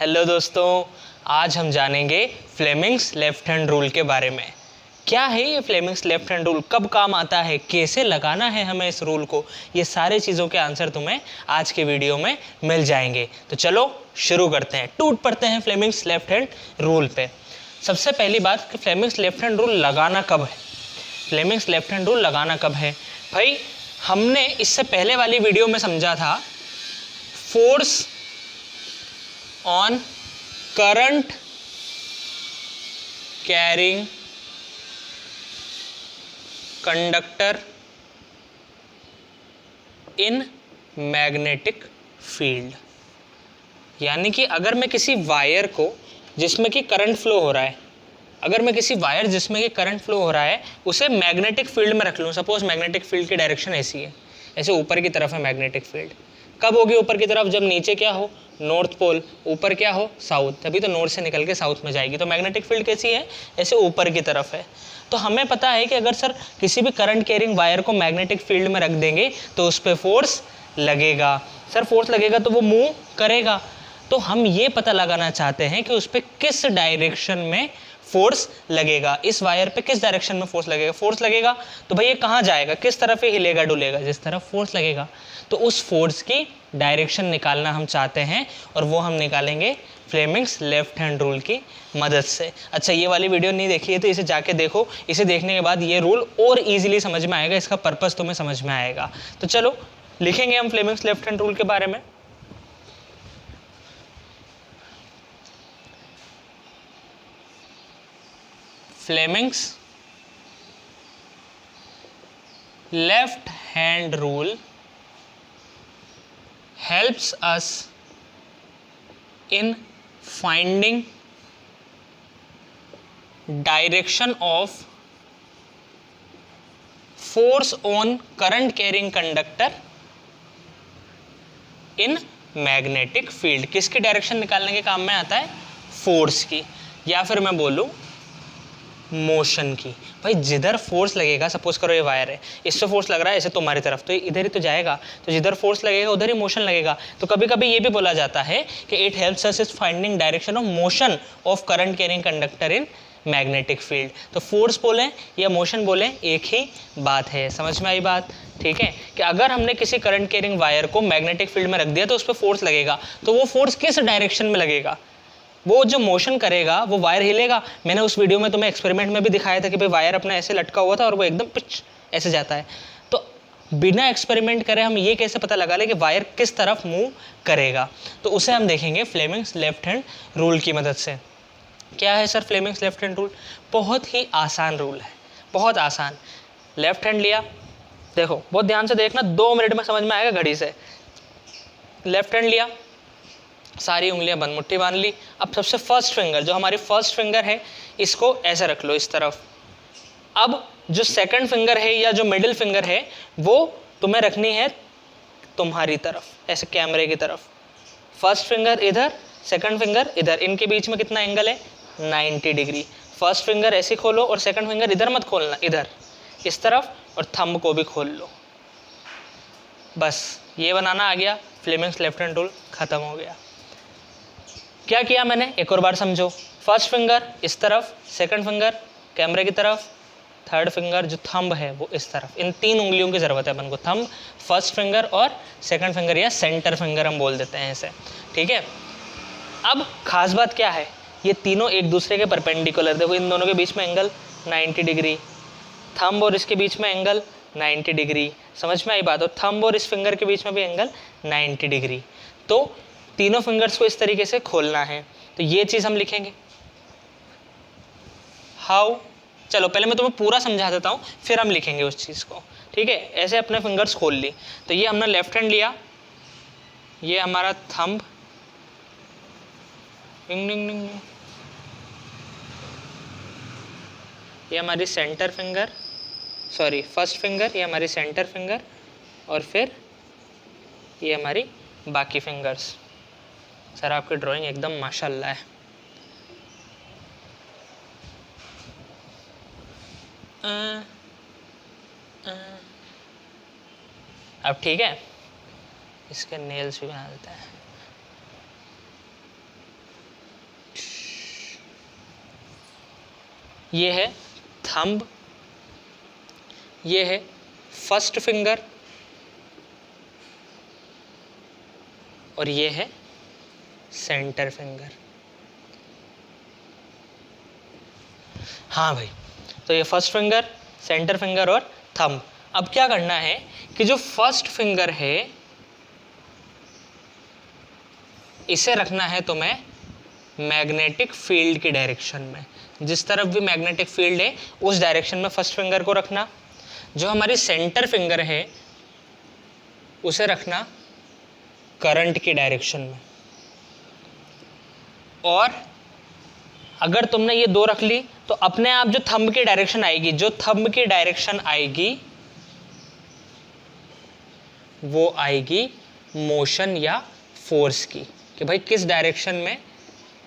Hello दोस्तों, आज हम जानेंगे फ्लेमिंग्स लेफ्ट हैंड रूल के बारे में। क्या है ये फ्लेमिंग्स लेफ्ट हैंड रूल, कब काम आता है, कैसे लगाना है हमें इस रूल को, ये सारे चीज़ों के आंसर तुम्हें आज के वीडियो में मिल जाएंगे। तो चलो शुरू करते हैं, टूट पड़ते हैं फ्लेमिंग्स लेफ्ट हैंड रूल पे। सबसे पहली बात कि फ्लेमिंग्स लेफ्ट हैंड रूल लगाना कब है। फ्लेमिंग्स लेफ्ट हैंड रूल लगाना कब है भाई, हमने इससे पहले वाली वीडियो में समझा था force on current carrying conductor in magnetic field. यानी कि अगर मैं किसी वायर को जिसमें कि करंट फ्लो हो रहा है, उसे मैग्नेटिक फील्ड में रख लूँ। सपोज मैग्नेटिक फील्ड की डायरेक्शन ऐसी है, ऐसे ऊपर की तरफ है मैग्नेटिक फील्ड। कब होगी ऊपर की तरफ, जब नीचे क्या हो नॉर्थ पोल, ऊपर क्या हो साउथ, तभी तो नॉर्थ से निकल के साउथ में जाएगी। तो मैग्नेटिक फील्ड कैसी है, ऐसे ऊपर की तरफ है। तो हमें पता है कि अगर सर किसी भी करंट कैरिंग वायर को मैग्नेटिक फील्ड में रख देंगे तो उस पर फोर्स लगेगा। सर फोर्स लगेगा तो वो मूव करेगा। तो हम ये पता लगाना चाहते हैं कि उस पर किस डायरेक्शन में फोर्स लगेगा, इस वायर पे किस डायरेक्शन में फोर्स लगेगा। तो भाई ये कहाँ जाएगा, किस तरफ ये हिलेगा डुलेगा, जिस तरफ फोर्स लगेगा। तो उस फोर्स की डायरेक्शन निकालना हम चाहते हैं और वो हम निकालेंगे फ्लेमिंग्स लेफ्ट हैंड रूल की मदद से। अच्छा, ये वाली वीडियो नहीं देखी है तो इसे जाके देखो। इसे देखने के बाद ये रूल और ईजिली समझ में आएगा, इसका पर्पस तुम्हें समझ में आएगा। तो चलो लिखेंगे हम फ्लेमिंग्स लेफ्ट हैंड रूल के बारे में। Fleming's left hand rule helps us in finding direction of force on current carrying conductor in magnetic field। किसकी डायरेक्शन निकालने के काम में आता है, फोर्स की, या फिर मैं बोलूं मोशन की। भाई जिधर फोर्स लगेगा, सपोज करो ये वायर है, इससे फोर्स लग रहा है ऐसे तुम्हारी तरफ, तो इधर ही तो जाएगा। तो जिधर फोर्स लगेगा उधर ही मोशन लगेगा। तो कभी कभी ये भी बोला जाता है कि it helps us is finding direction of motion of current carrying conductor in magnetic field. तो फोर्स बोलें या मोशन बोलें, एक ही बात है। समझ में आई बात? ठीक है, कि अगर हमने किसी करंट कैरिंग वायर को मैग्नेटिक फील्ड में रख दिया तो उस पर फोर्स लगेगा। तो वो फोर्स किस डायरेक्शन में लगेगा, वो जो मोशन करेगा वो वायर हिलेगा। मैंने उस वीडियो में तुम्हें एक्सपेरिमेंट में भी दिखाया था कि भाई वायर अपना ऐसे लटका हुआ था और वो एकदम पिच ऐसे जाता है। तो बिना एक्सपेरिमेंट करे हम ये कैसे पता लगा ले कि वायर किस तरफ मूव करेगा, तो उसे हम देखेंगे फ्लेमिंग्स लेफ्ट हैंड रूल की मदद से। क्या है sir Fleming's left hand rule? बहुत ही आसान रूल है, बहुत आसान। लेफ्ट हैंड लिया, देखो बहुत ध्यान से देखना, 2 मिनट में समझ में आएगा घड़ी से। लेफ्ट हैंड लिया, सारी उंगलियां बंद मुट्ठी बांध ली। अब सबसे फर्स्ट फिंगर, जो हमारी फर्स्ट फिंगर है, इसको ऐसे रख लो इस तरफ। अब जो सेकंड फिंगर है या जो मिडिल फिंगर है वो तुम्हें रखनी है तुम्हारी तरफ, ऐसे कैमरे की तरफ। फर्स्ट फिंगर इधर, सेकंड फिंगर इधर, इनके बीच में कितना एंगल है, 90 डिग्री। फर्स्ट फिंगर ऐसे खोलो और सेकंड फिंगर इधर मत खोलना, इधर इस तरफ, और थंब को भी खोल लो। बस ये बनाना आ गया, फ्लेमिंग्स लेफ्ट हैंड रूल खत्म हो गया। क्या किया मैंने, एक और बार समझो। फर्स्ट फिंगर इस तरफ, सेकंड फिंगर कैमरे की तरफ, थर्ड फिंगर जो थंब है वो इस तरफ। इन 3 उंगलियों की ज़रूरत है अपन को, थंब, फर्स्ट फिंगर और सेकंड फिंगर, या सेंटर फिंगर हम बोल देते हैं इसे। ठीक है, अब खास बात क्या है, ये तीनों एक दूसरे के परपेंडिकुलर। देखो इन दोनों के बीच में एंगल 90 डिग्री, थंब और इसके बीच में एंगल 90 डिग्री। समझ में आई बात? और थंब और इस फिंगर के बीच में भी एंगल 90 डिग्री। तो तीनों फिंगर्स को इस तरीके से खोलना है। तो ये चीज़ हम लिखेंगे हाउ। चलो पहले मैं तुम्हें पूरा समझा देता हूँ, फिर हम लिखेंगे उस चीज़ को। ठीक है, ऐसे अपने फिंगर्स खोल ली। तो ये हमने लेफ्ट हैंड लिया, ये हमारा थंब, ये हमारी centre finger, sorry first finger, ये हमारी सेंटर फिंगर, और फिर ये हमारी बाकी फिंगर्स। सर आपकी ड्राइंग एकदम माशाल्लाह है। अब ठीक है, इसके नेल्स भी बना देते हैं। ये है थंब, ये है फर्स्ट फिंगर और ये है सेंटर फिंगर। हाँ भाई, तो ये फर्स्ट फिंगर, सेंटर फिंगर और थंब। अब क्या करना है कि जो फर्स्ट फिंगर है इसे रखना है तुम्हें मैग्नेटिक फील्ड की डायरेक्शन में। जिस तरफ भी मैग्नेटिक फील्ड है उस डायरेक्शन में फर्स्ट फिंगर को रखना। जो हमारी सेंटर फिंगर है उसे रखना करंट की डायरेक्शन में। और अगर तुमने ये दो रख ली तो अपने आप जो थंब की डायरेक्शन आएगी, जो थंब की डायरेक्शन आएगी वो आएगी मोशन या फोर्स की, कि भाई किस डायरेक्शन में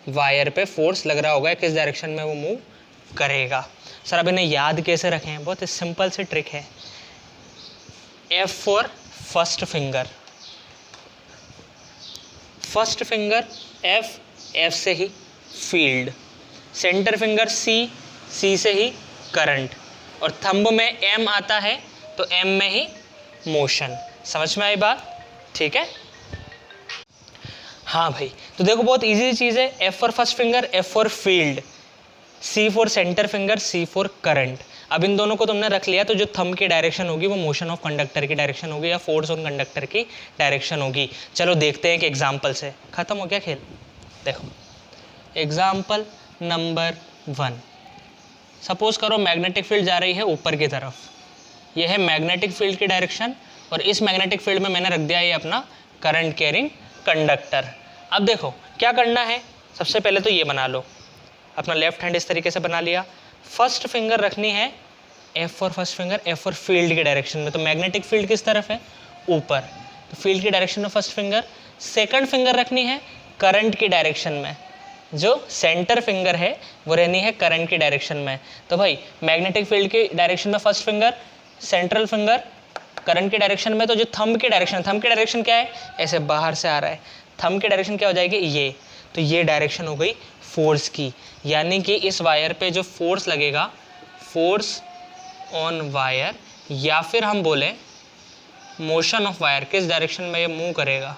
वायर पे फोर्स लग रहा होगा, किस डायरेक्शन में वो मूव करेगा। सर अब इन्हें याद कैसे रखें? बहुत सिंपल सी ट्रिक है। F for first finger, first finger F, F से ही field, centre finger C, C से ही करंट, और थंब में M आता है तो M में ही मोशन। समझ में आई बात? ठीक है। हाँ भाई, तो देखो बहुत इजी चीज़ है। F for first finger, F for field, C for centre finger, C for current. अब इन दोनों को तुमने रख लिया तो जो थंब की डायरेक्शन होगी वो मोशन ऑफ कंडक्टर की डायरेक्शन होगी या फोर्स ऑन कंडक्टर की डायरेक्शन होगी। चलो देखते हैं कि एग्जाम्पल से। खत्म हो गया खेल? देखो एग्जाम्पल नंबर 1। सपोज करो मैग्नेटिक फील्ड जा रही है ऊपर की तरफ, ये है मैग्नेटिक फील्ड की डायरेक्शन, और इस मैग्नेटिक फील्ड में मैंने रख दिया ये अपना करंट कैरिंग कंडक्टर। अब देखो क्या करना है, सबसे पहले तो ये बना लो, अपना लेफ्ट हैंड इस तरीके से बना लिया। फर्स्ट फिंगर रखनी है F for first finger, F for field की डायरेक्शन में। तो मैग्नेटिक फील्ड किस तरफ है? ऊपर, तो फील्ड की डायरेक्शन में फर्स्ट फिंगर। सेकंड फिंगर रखनी है करंट की डायरेक्शन में, जो सेंटर फिंगर है वो रहनी है करंट की डायरेक्शन में। तो भाई मैग्नेटिक फील्ड की डायरेक्शन में first finger, central finger current की डायरेक्शन में। तो जो थंब की डायरेक्शन क्या है? ऐसे बाहर से आ रहा है, थंब की डायरेक्शन क्या हो जाएगी? ये। तो ये डायरेक्शन हो गई फोर्स की, यानी कि इस वायर पे जो फोर्स लगेगा, फोर्स ऑन वायर, या फिर हम बोले मोशन ऑफ वायर, किस डायरेक्शन में ये मूव करेगा?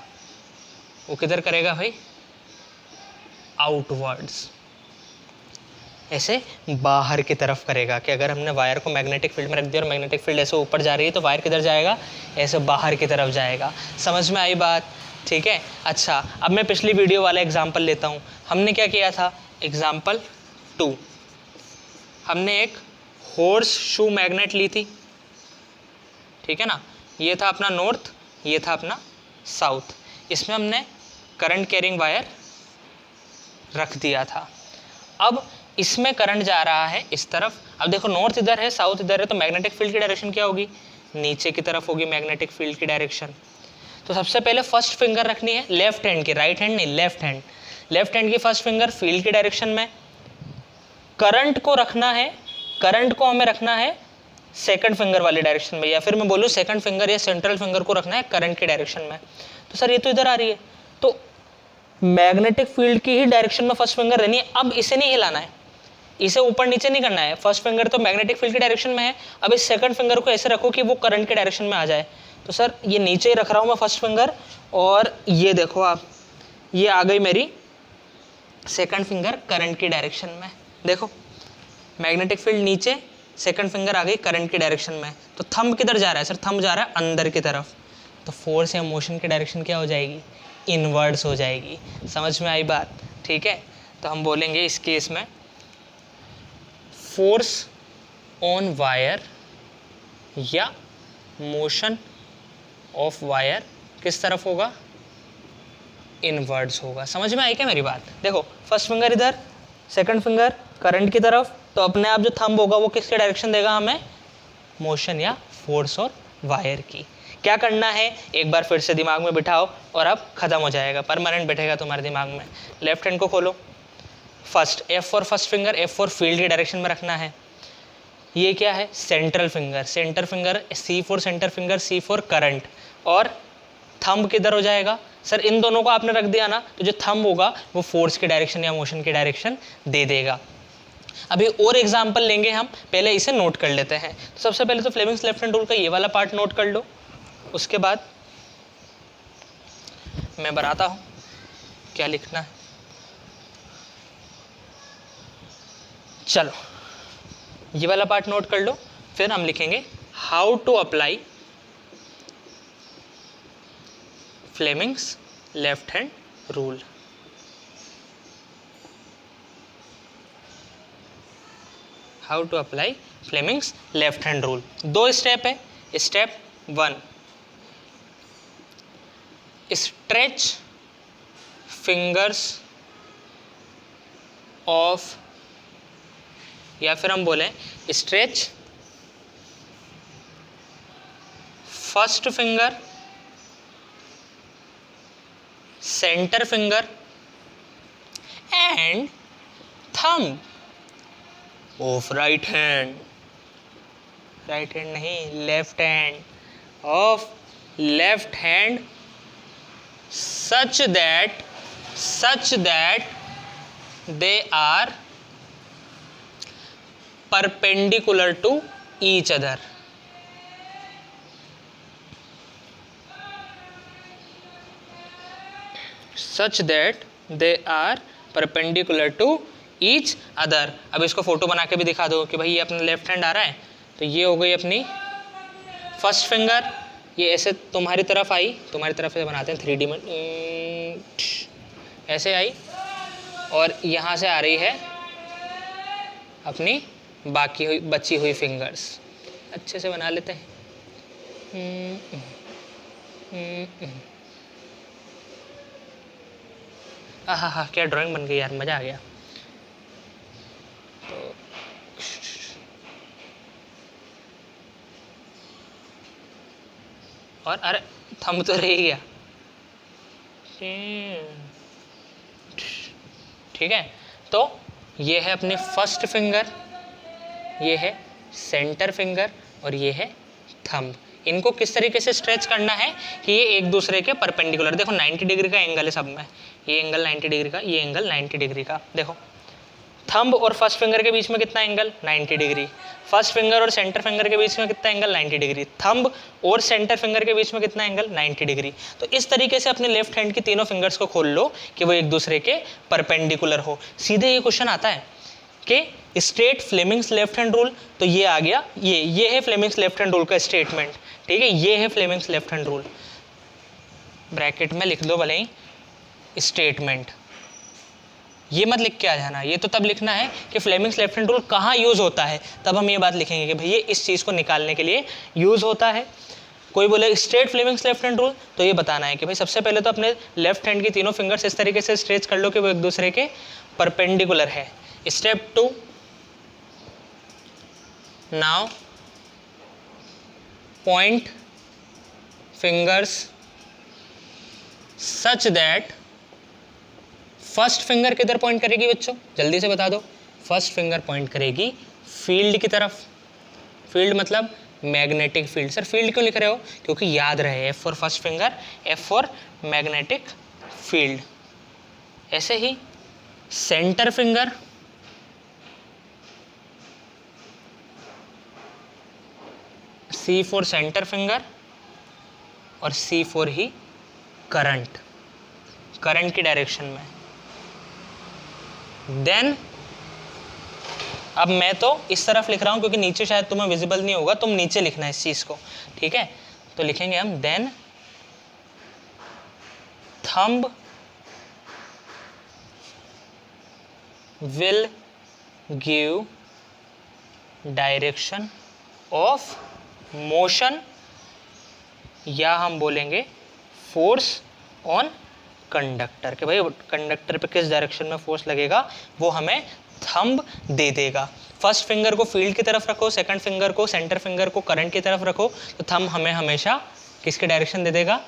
वो किधर करेगा भाई? आउटवर्ड्स, ऐसे बाहर की तरफ करेगा। कि अगर हमने वायर को मैग्नेटिक फील्ड में रख दिया और मैग्नेटिक फील्ड ऐसे ऊपर जा रही है तो वायर किधर जाएगा? ऐसे बाहर की तरफ जाएगा। समझ में आई बात? ठीक है। अच्छा, अब मैं पिछली वीडियो वाला एग्जाम्पल लेता हूँ। हमने क्या किया था? एग्जाम्पल 2, हमने एक हॉर्स शू मैग्नेट ली थी, ठीक है ना। ये था अपना नॉर्थ, ये था अपना साउथ। इसमें हमने करंट कैरिंग वायर रख दिया था। अब इसमें करंट जा रहा है इस तरफ। अब देखो नॉर्थ इधर है, साउथ इधर है, तो मैग्नेटिक फील्ड की डायरेक्शन क्या होगी? नीचे की तरफ होगी मैग्नेटिक फील्ड की डायरेक्शन। तो सबसे पहले फर्स्ट फिंगर रखनी है लेफ्ट हैंड की, राइट हैंड नहीं, लेफ्ट हैंड। लेफ्ट हैंड की फर्स्ट फिंगर फील्ड की डायरेक्शन में। करंट को रखना है, करंट को हमें रखना है सेकंड फिंगर वाली डायरेक्शन में, या फिर मैं बोलूँ सेकंड फिंगर या सेंट्रल फिंगर को रखना है करंट की डायरेक्शन में। तो सर ये तो इधर आ रही है, तो मैग्नेटिक फील्ड की ही डायरेक्शन में फर्स्ट फिंगर रहनी है। अब इसे नहीं हिलाना है, इसे ऊपर नीचे नहीं करना है। फर्स्ट फिंगर तो मैग्नेटिक फील्ड की डायरेक्शन में है, अब इस सेकंड फिंगर को ऐसे रखो कि वो करंट के डायरेक्शन में आ जाए। तो सर ये नीचे ही रख रहा हूँ मैं फर्स्ट फिंगर, और ये देखो आप, ये आ गई मेरी सेकंड फिंगर करंट की डायरेक्शन में। देखो मैग्नेटिक फील्ड नीचे, सेकंड फिंगर आ गई करंट की डायरेक्शन में। तो थंब किधर जा रहा है? सर थंब जा रहा है अंदर की तरफ। तो फोर्स या मोशन की डायरेक्शन क्या हो जाएगी? इनवर्ड्स हो जाएगी। समझ में आई बात? ठीक है। तो हम बोलेंगे इस केस में फोर्स ऑन वायर या मोशन ऑफ वायर किस तरफ होगा? इनवर्ड्स होगा। समझ में आई क्या मेरी बात? देखो फर्स्ट फिंगर इधर, सेकंड फिंगर करंट की तरफ, तो अपने आप जो थंब होगा वो किसके डायरेक्शन देगा हमें? मोशन या फोर्स और वायर की। क्या करना है एक बार फिर से दिमाग में बिठाओ और अब खत्म हो जाएगा, परमानेंट बैठेगा तुम्हारे दिमाग में। लेफ्ट हैंड को खोलो, first F for first finger, F for field की डायरेक्शन में रखना है। ये क्या है? Central finger, centre finger C for centre finger, C for current, और थंब किधर हो जाएगा? सर इन दोनों को आपने रख दिया ना, तो जो थंब होगा वो फोर्स की डायरेक्शन या मोशन की डायरेक्शन दे देगा। अभी और एग्जाम्पल लेंगे हम, पहले इसे नोट कर लेते हैं। तो सबसे पहले तो फ्लेमिंग्स लेफ्ट हैंड रूल का ये वाला पार्ट नोट कर लो, उसके बाद मैं बताता हूँ क्या लिखना है। चलो ये वाला पार्ट नोट कर लो, फिर हम लिखेंगे how to apply Fleming's left hand rule. How to apply Fleming's left hand rule. 2 step है। स्टेप 1, स्ट्रेच फिंगर्स ऑफ, या फिर हम बोलें stretch first finger, centre finger and thumb of right hand, right hand नहीं left hand, of left hand such that they are perpendicular to each other. Such that they are perpendicular to each other. अब इसको photo बना के भी दिखा दो कि भाई ये अपना लेफ्ट हैंड आ रहा है, तो ये हो गई अपनी फर्स्ट फिंगर, ये ऐसे तुम्हारी तरफ आई, तुम्हारी तरफ से बनाते हैं 3D में, ऐसे आई, और यहाँ से आ रही है अपनी बची हुई फिंगर्स। अच्छे से बना लेते हैं। हाँ, क्या ड्राइंग बन गई यार, मज़ा आ गया। तो और अरे थंब तो रह गया। ठीक है, तो ये है अपनी फर्स्ट फिंगर, ये है सेंटर फिंगर और ये है थंब। इनको किस तरीके से स्ट्रेच करना है कि ये एक दूसरे के परपेंडिकुलर, देखो 90 डिग्री का एंगल है सब में, ये एंगल 90 डिग्री का, ये एंगल 90 डिग्री का। देखो थंब और फर्स्ट फिंगर के बीच में कितना एंगल, 90 डिग्री। फर्स्ट फिंगर और सेंटर फिंगर के बीच में कितना एंगल, 90 डिग्री। थंब और सेंटर फिंगर के बीच में कितना एंगल, 90 डिग्री। तो इस तरीके से अपने लेफ्ट हैंड की तीनों फिंगर्स को खोल लो कि वो एक दूसरे के परपेंडिकुलर हो। सीधे ये क्वेश्चन आता है कि straight Fleming's left hand rule, तो ये आ गया, ये है फ्लेमिंग्स लेफ्ट हैंड रूल का स्टेटमेंट। ठीक है, ये है Fleming's left hand rule, bracket में लिख दो भले ही स्टेटमेंट, ये मत लिख के आ जाना। ये तो तब लिखना है कि फ्लेमिंग्स लेफ्ट हैंड रूल कहाँ यूज़ होता है, तब हम ये बात लिखेंगे कि भैया इस चीज़ को निकालने के लिए यूज़ होता है। कोई बोले straight Fleming's left hand rule, तो ये बताना है कि भाई सबसे पहले तो अपने लेफ्ट हैंड की तीनों फिंगर्स इस तरीके से स्ट्रेच कर लो कि वो एक दूसरे के परपेंडिकुलर है। Step 2, now point fingers such that, first finger किधर पॉइंट करेगी बच्चों, जल्दी से बता दो। फर्स्ट फिंगर पॉइंट करेगी फील्ड की तरफ। फील्ड मतलब मैग्नेटिक फील्ड। सर फील्ड क्यों लिख रहे हो, क्योंकि याद रहे F for first finger, F for magnetic field. ऐसे ही centre finger, C for centre finger और C फॉर ही करंट, करंट की डायरेक्शन में। देन अब मैं तो इस तरफ लिख रहा हूं क्योंकि नीचे शायद तुम्हें विजिबल नहीं होगा, तुम नीचे लिखना है इस चीज को। ठीक है, तो लिखेंगे हम then thumb will give direction of motion, या हम बोलेंगे फोर्स ऑन कंडक्टर, कि भाई कंडक्टर पे किस डायरेक्शन में फोर्स लगेगा वो हमें थंब दे देगा। फर्स्ट फिंगर को फील्ड की तरफ रखो, सेकंड फिंगर को, सेंटर फिंगर को करंट की तरफ रखो, तो थंब हमें हमेशा किसके डायरेक्शन दे देगा,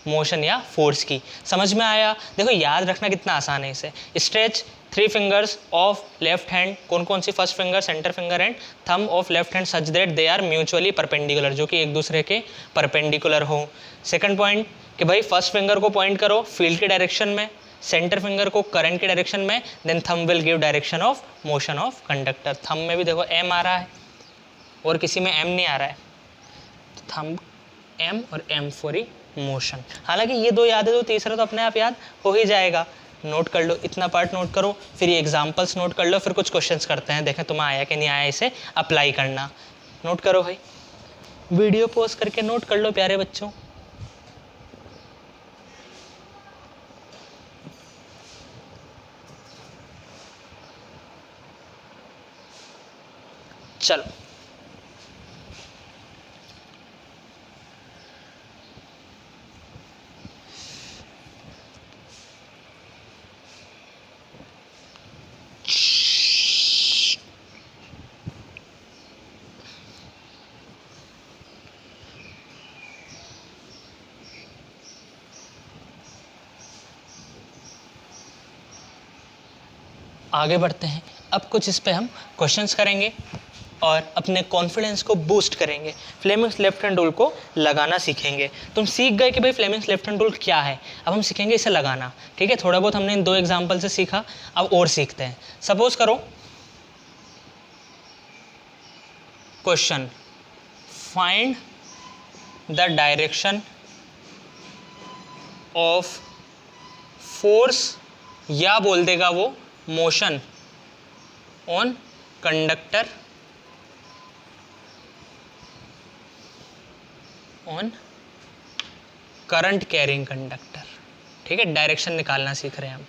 मोशन या फोर्स की। समझ में आया? देखो याद रखना कितना आसान है इसे। Stretch 3 fingers of left hand, कौन कौन सी, first finger, centre finger and thumb of left hand such that they are mutually perpendicular, जो कि एक दूसरे के परपेंडिकुलर हो। सेकंड पॉइंट कि भाई फर्स्ट फिंगर को पॉइंट करो फील्ड के डायरेक्शन में, सेंटर फिंगर को करंट के डायरेक्शन में, then thumb will give direction of motion of conductor. Thumb में भी देखो एम आ रहा है और किसी में एम नहीं आ रहा है, तो थंब एम और एम फॉर ई मोशन। हालांकि ये दो याद है तो तीसरा तो अपने आप याद हो ही जाएगा। नोट कर लो, इतना पार्ट नोट करो, फिर ये एग्जाम्पल्स नोट कर लो, फिर कुछ क्वेश्चंस करते हैं, देखें तुम्हें आया कि नहीं आया, इसे अप्लाई करना। नोट करो भाई, वीडियो पॉज करके नोट कर लो प्यारे बच्चों। चलो आगे बढ़ते हैं। अब कुछ इस पे हम क्वेश्चंस करेंगे और अपने कॉन्फिडेंस को बूस्ट करेंगे। फ्लेमिंग्स लेफ्ट हैंड रूल को लगाना सीखेंगे। तुम सीख गए कि भाई फ्लेमिंग्स लेफ्ट हैंड रूल क्या है, अब हम सीखेंगे इसे लगाना। ठीक है, थोड़ा बहुत हमने इन 2 एग्जाम्पल से सीखा, अब और सीखते हैं। सपोज करो question, find the direction of force, या बोल देगा वो motion on conductor on current carrying conductor. ठीक है, डायरेक्शन निकालना सीख रहे हैं हम।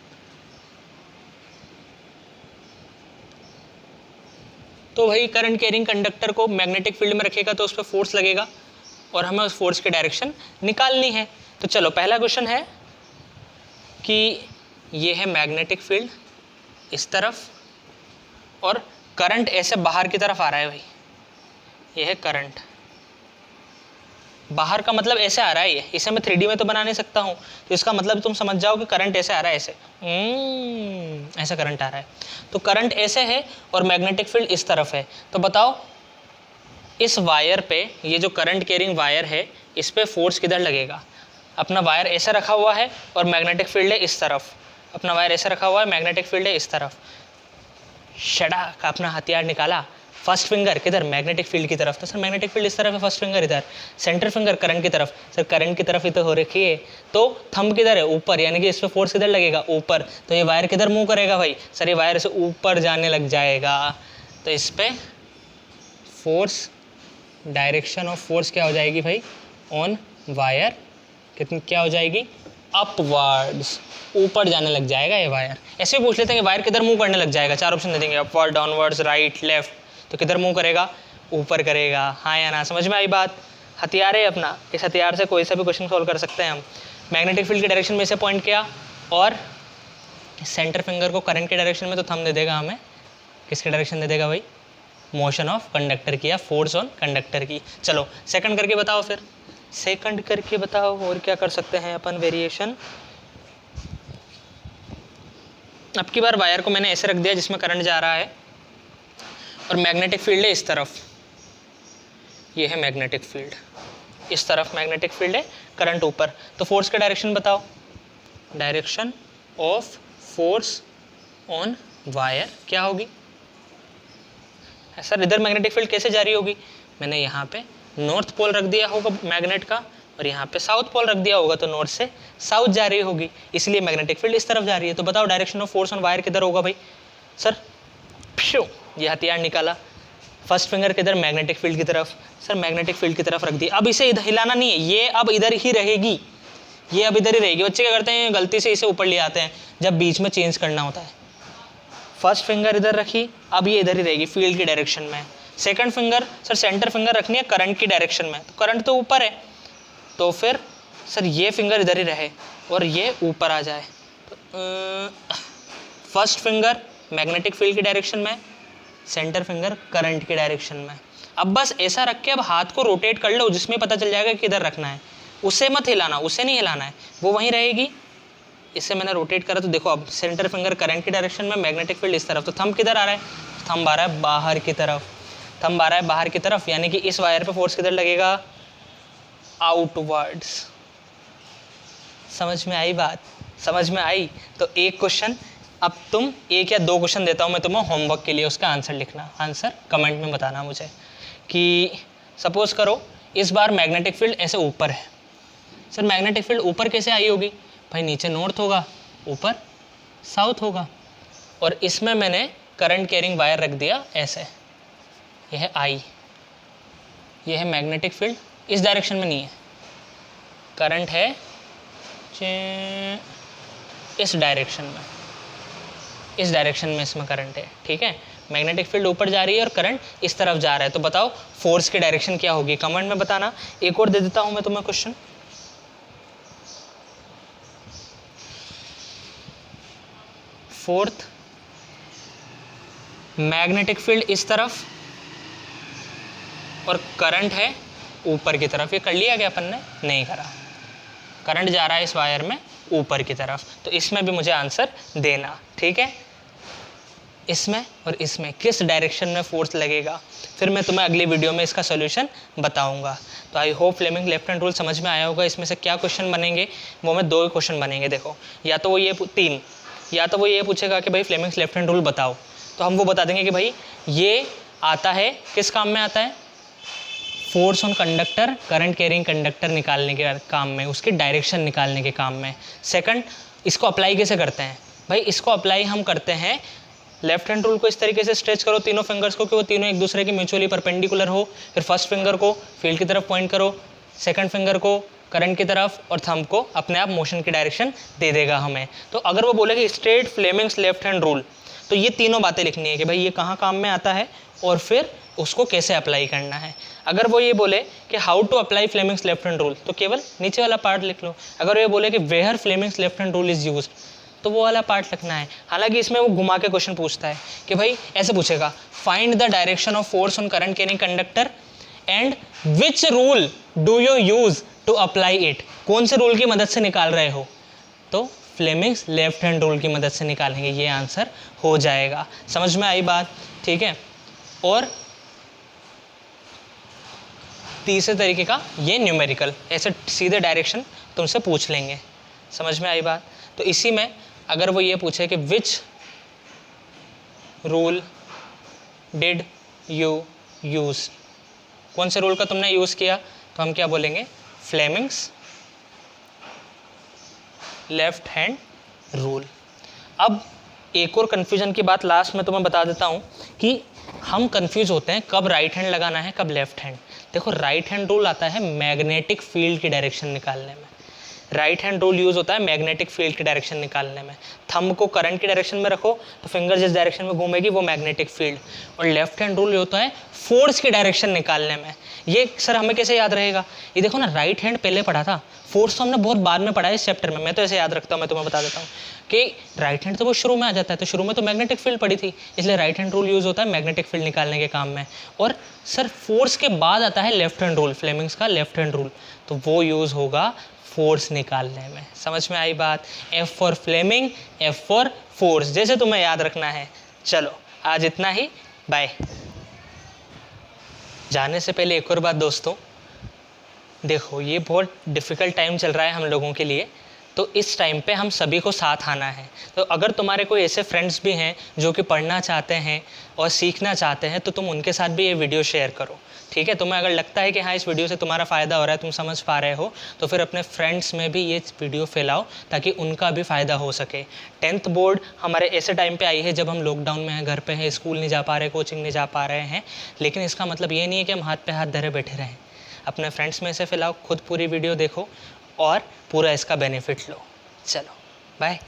तो भाई करंट कैरिंग कंडक्टर को मैग्नेटिक फील्ड में रखेगा तो उस पर फोर्स लगेगा और हमें उस फोर्स की डायरेक्शन निकालनी है। तो चलो पहला क्वेश्चन है कि ये है मैग्नेटिक फील्ड इस तरफ और करंट ऐसे बाहर की तरफ आ रहा है भाई, ये है करंट। बाहर का मतलब ऐसे आ रहा है, ये इसे मैं 3D में तो बना नहीं सकता हूँ, तो इसका मतलब तुम समझ जाओ कि करंट ऐसे आ रहा है, ऐसे ऐसा करंट आ रहा है। तो करंट ऐसे है और मैग्नेटिक फील्ड इस तरफ है। तो बताओ इस वायर पे, ये जो करंट कैरिंग वायर है, इस पे फोर्स किधर लगेगा। अपना वायर ऐसे रखा हुआ है और मैग्नेटिक फील्ड है इस तरफ, अपना वायर ऐसे रखा हुआ है, मैग्नेटिक फील्ड है इस तरफ। शड़ा का अपना हथियार निकाला, फर्स्ट फिंगर किधर, मैग्नेटिक फील्ड की तरफ। तो सर मैग्नेटिक फील्ड इस तरफ है, फर्स्ट फिंगर इधर, सेंटर फिंगर करंट की तरफ। सर करंट की तरफ ही तो हो रखी है, तो थंब किधर है, ऊपर, यानी कि इस पर फोर्स किधर लगेगा, ऊपर। तो ये वायर किधर मूव करेगा भाई, सर ये वायर से ऊपर जाने लग जाएगा। तो इस पर फोर्स, डायरेक्शन ऑफ फोर्स क्या हो जाएगी भाई, ऑन वायर कितनी क्या हो जाएगी, अपवर्ड्स, ऊपर जाने लग जाएगा ये वायर। ऐसे भी पूछ लेते हैं कि वायर किधर मूव करने लग जाएगा, 4 ऑप्शन दे देंगे, अपवर्ड, डाउनवर्ड्स, राइट, लेफ्ट। तो किधर मूव करेगा, ऊपर करेगा। हाँ या ना, समझ में आई बात। हथियार है अपना, इस हथियार से कोई सा भी क्वेश्चन सॉल्व कर सकते हैं हम। मैग्नेटिक फील्ड की डायरेक्शन में से पॉइंट किया और सेंटर फिंगर को करंट के डायरेक्शन में, तो थंब दे देगा हमें किसके डायरेक्शन दे देगा भाई, मोशन ऑफ कंडक्टर की या फोर्स ऑन कंडक्टर की। चलो सेकंड करके बताओ, फिर सेकंड करके बताओ और क्या कर सकते हैं अपन वेरिएशन। अब की बार वायर को मैंने ऐसे रख दिया जिसमें करंट जा रहा है और मैग्नेटिक फील्ड है इस तरफ, ये है मैग्नेटिक फील्ड, इस तरफ मैग्नेटिक फील्ड है, करंट ऊपर। तो फोर्स का डायरेक्शन बताओ, direction of force on wire क्या होगी। सर इधर मैग्नेटिक फील्ड कैसे जारी होगी, मैंने यहाँ पे नॉर्थ पोल रख दिया होगा मैग्नेट का और यहाँ पे साउथ पोल रख दिया होगा, तो नॉर्थ से साउथ जा रही होगी, इसलिए मैग्नेटिक फील्ड इस तरफ जा रही है। तो बताओ direction of force on wire किधर होगा भाई। सर ये हथियार निकाला, फर्स्ट फिंगर किधर, मैग्नेटिक फील्ड की तरफ। सर मैग्नेटिक फील्ड की तरफ रख दी, अब इसे इधर हिलाना नहीं है, ये अब इधर ही रहेगी, ये अब इधर ही रहेगी। बच्चे क्या करते हैं, गलती से इसे ऊपर ले आते हैं जब बीच में चेंज करना होता है। फर्स्ट फिंगर इधर रखी, अब ये इधर ही रहेगी फील्ड की डायरेक्शन में। Second finger, sir centre finger रखनी है करंट की डायरेक्शन में, तो करंट तो ऊपर है, तो फिर सर ये फिंगर इधर ही रहे और ये ऊपर आ जाए। फर्स्ट फिंगर मैग्नेटिक फील्ड की डायरेक्शन में, सेंटर फिंगर करंट की डायरेक्शन में। अब बस ऐसा रख के अब हाथ को रोटेट कर लो, जिसमें पता चल जाएगा कि इधर रखना है। उसे मत हिलाना, उसे नहीं हिलाना है, वो वहीं रहेगी। इससे मैंने रोटेट करा तो देखो अब सेंटर फिंगर करंट की डायरेक्शन में, मैग्नेटिक फील्ड इस तरफ। तो थंब किधर आ रहा है, थंब आ रहा है बाहर की तरफ, थंब आ रहा है बाहर की तरफ, यानी कि इस वायर पे फोर्स किधर लगेगा, आउटवर्ड्स। समझ में आई बात। समझ में आई? तो एक क्वेश्चन, अब तुम एक या दो क्वेश्चन देता हूँ मैं तुम्हें होमवर्क के लिए, उसका आंसर लिखना, आंसर कमेंट में बताना मुझे। कि सपोज करो इस बार मैग्नेटिक फील्ड ऐसे ऊपर है। सर मैग्नेटिक फील्ड ऊपर कैसे आई होगी? भाई नीचे नॉर्थ होगा, ऊपर साउथ होगा, और इसमें मैंने करंट कैरिंग वायर रख दिया ऐसे, यह है आई, यह है मैग्नेटिक फील्ड, इस डायरेक्शन में नहीं है, करंट है इस डायरेक्शन में, इस डायरेक्शन में इसमें करंट है, ठीक है। मैग्नेटिक फील्ड ऊपर जा रही है और करंट इस तरफ जा रहा है, तो बताओ फोर्स की डायरेक्शन क्या होगी? कमेंट में बताना। एक और दे देता हूं मैं तुम्हें क्वेश्चन, फोर्थ, मैग्नेटिक फील्ड इस तरफ और करंट है ऊपर की तरफ। ये कर लिया क्या अपन ने? नहीं करा। करंट जा रहा है इस वायर में ऊपर की तरफ, तो इसमें भी मुझे आंसर देना, ठीक है। इसमें और इसमें किस डायरेक्शन में फोर्स लगेगा, फिर मैं तुम्हें अगली वीडियो में इसका सॉल्यूशन बताऊंगा। तो I hope Fleming left hand rule समझ में आया होगा। इसमें से क्या क्वेश्चन बनेंगे, वो में दो क्वेश्चन बनेंगे। देखो, या तो वो ये तीन, या तो वो ये पूछेगा कि भाई फ्लेमिंग्स लेफ्ट हैंड रूल बताओ, तो हम वो बता देंगे कि भाई ये आता है, किस काम में आता है? Force on conductor, current carrying conductor निकालने के काम में, उसकी डायरेक्शन निकालने के काम में। सेकंड, इसको अप्लाई कैसे करते हैं? भाई इसको अप्लाई हम करते हैं, लेफ्ट हैंड रूल को इस तरीके से स्ट्रेच करो तीनों फिंगर्स को कि वो तीनों एक दूसरे के म्यूचुअली परपेंडिकुलर हो। फिर फर्स्ट फिंगर को फील्ड की तरफ पॉइंट करो, सेकंड फिंगर को करंट की तरफ, और थंब को अपने आप मोशन की डायरेक्शन दे देगा हमें। तो अगर वो बोले कि straight Fleming's left hand rule, तो ये तीनों बातें लिखनी है कि भाई ये कहाँ काम में आता है और फिर उसको कैसे अप्लाई करना है। अगर वो ये बोले कि how to apply Fleming's left hand rule, तो केवल नीचे वाला पार्ट लिख लो। अगर ये बोले कि where Fleming's left hand rule is used, तो वो वाला पार्ट लिखना है। हालांकि इसमें वो घुमा के क्वेश्चन पूछता है कि भाई ऐसे पूछेगा, find the direction of force on current carrying conductor and which rule do you use to apply it. कौन से रूल की मदद से निकाल रहे हो? तो फ्लेमिंग्स लेफ्ट हैंड रूल की मदद से निकालेंगे, ये आंसर हो जाएगा। समझ में आई बात? ठीक है। और तीसरे तरीके का ये न्यूमेरिकल, ऐसे सीधे डायरेक्शन तुमसे पूछ लेंगे। समझ में आई बात? तो इसी में अगर वो ये पूछे कि which rule did you use, कौन से रूल का तुमने यूज़ किया, तो हम क्या बोलेंगे? Fleming's left hand rule. अब एक और कन्फ्यूजन की बात लास्ट में तुम्हें बता देता हूँ कि हम कंफ्यूज होते हैं कब राइट हैंड लगाना है, कब लेफ्ट हैंड। देखो, राइट हैंड रूल आता है मैग्नेटिक फील्ड की डायरेक्शन निकालने में। राइट हैंड रूल यूज़ होता है मैग्नेटिक फील्ड की डायरेक्शन निकालने में। थंब को करंट की डायरेक्शन में रखो तो फिंगर जिस डायरेक्शन में घूमेगी वो मैग्नेटिक फील्ड। और लेफ्ट हैंड रूल होता है फोर्स की डायरेक्शन निकालने में। ये सर हमें कैसे याद रहेगा? ये देखो ना, राइट हैंड पहले पढ़ा था, फोर्स तो हमने बहुत बाद में पढ़ा है इस चैप्टर में। मैं तो ऐसे याद रखता हूँ, मैं तुम्हें बता देता हूँ कि राइट हैंड तो वो शुरू में आ जाता है, तो शुरू में तो मैग्नेटिक फील्ड पड़ी थी, इसलिए राइट हैंड रूल यूज़ होता है मैग्नेटिक फील्ड निकालने के काम में। और सर फोर्स के बाद आता है लेफ्ट हैंड रूल, फ्लेमिंग्स का लेफ्ट हैंड रूल, तो वो यूज़ होगा फोर्स निकालने में। समझ में आई बात? F for Fleming, F for force, जैसे तुम्हें याद रखना है। चलो आज इतना ही, बाय। जाने से पहले एक और बात दोस्तों, देखो ये बहुत डिफ़िकल्ट टाइम चल रहा है हम लोगों के लिए, तो इस टाइम पे हम सभी को साथ आना है। तो अगर तुम्हारे कोई ऐसे फ्रेंड्स भी हैं जो कि पढ़ना चाहते हैं और सीखना चाहते हैं, तो तुम उनके साथ भी ये वीडियो शेयर करो, ठीक है। तुम्हें अगर लगता है कि हाँ इस वीडियो से तुम्हारा फ़ायदा हो रहा है, तुम समझ पा रहे हो, तो फिर अपने फ्रेंड्स में भी ये वीडियो फैलाओ ताकि उनका भी फ़ायदा हो सके। 10th बोर्ड हमारे ऐसे टाइम पे आई है जब हम लॉकडाउन में हैं, घर पे हैं, स्कूल नहीं जा पा रहे, कोचिंग नहीं जा पा रहे हैं, लेकिन इसका मतलब ये नहीं है कि हम हाथ पे हाथ धरे बैठे रहें। अपने फ्रेंड्स में से फैलाओ, खुद पूरी वीडियो देखो और पूरा इसका बेनिफिट लो। चलो बाय।